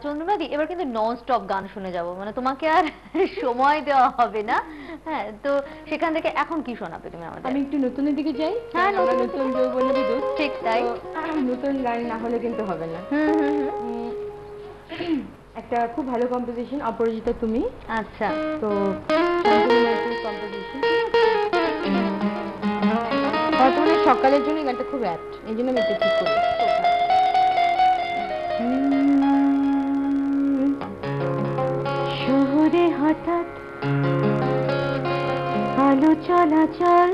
চন্দ্রমাদি, এবার কিন্তু non stop গান শুনে যাব, মানে তোমাকে আর সময় দেওয়া হবে না। হ্যাঁ, তো সেখান থেকে এখন কি শোনাবে তুমি আমাদের? আমি একটু নতুনের দিকে যাই। হ্যাঁ, আমরা নতুন যৌবনের বিদ্যুৎ, ঠিক তাই। নতুন গান না হলে কিন্তু হবে না। একটা খুব ভালো কম্পোজিশন, অপরাজিতা তুমি। আচ্ছা, তো কম্পোজিশন বর্তমানে সকালের জন্য গানটা খুব অ্যাপ্ট, এই জন্য আমি এটা ঠিক করি। শহরে হঠাৎ আলো চলাচল,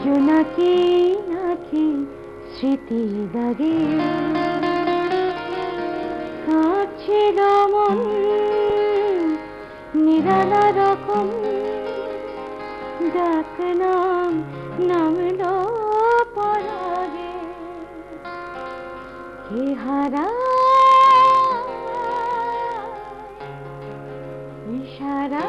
জোনাকি নাকি স্মৃতি দাগে কাঁদছিল মন নিরালা রকম, ডাকনাম নামলো পরাগে কে হারা ইশারা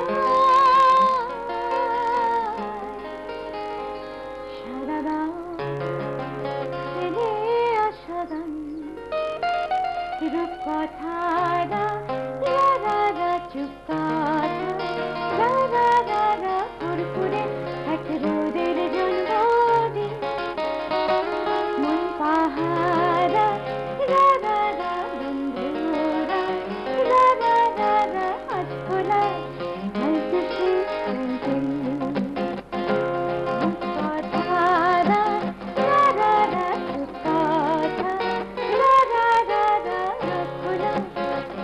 সারা ফেলে আসাদান রূপকথারা রারা চুপ কথা রারা ফুরফুরে এক রোদের জন্মদিন মন পাহারা রারা বন্ধুরা রারা আজ খোলা হয়তো সে কথারা রারা চুপ কথা রারা খোলা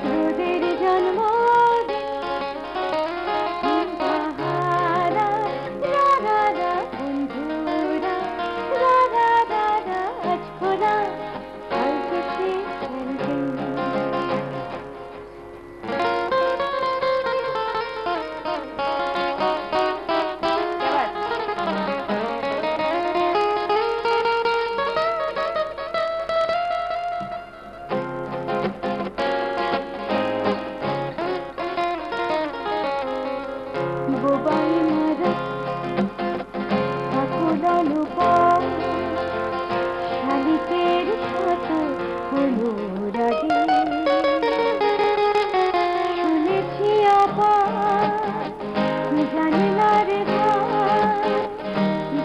রোদের জন্মদিন পাহারা রারা বন্ধুরা রারা আজ খোলা হয়তো সে বোবাই মারা কাকুলালু পর শালিকের সাথে অনুরাগে শুনেছি আবার জানলার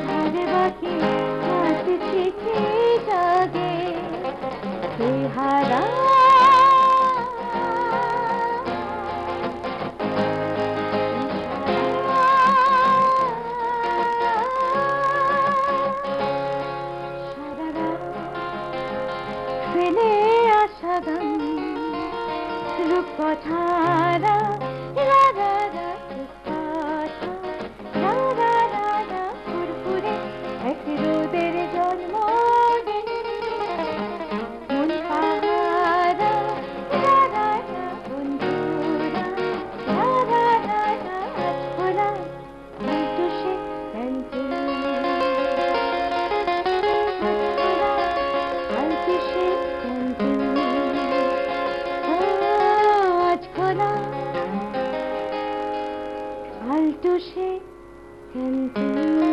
ধারে বাকি কাঁদছি কি জাগে কে হারা ফেলে আসা গান রূপকথারা রারা কথা রারা ফুরফুরে এক রোদের জন্মদিন মন পাহারা রারা বন্ধুরা রারা আজ খোলা হয়তো সে ক্যান্টিন হয়তো সে ক্যান্টিন আজ খোলা হয়তো সে ক্যান্টিন।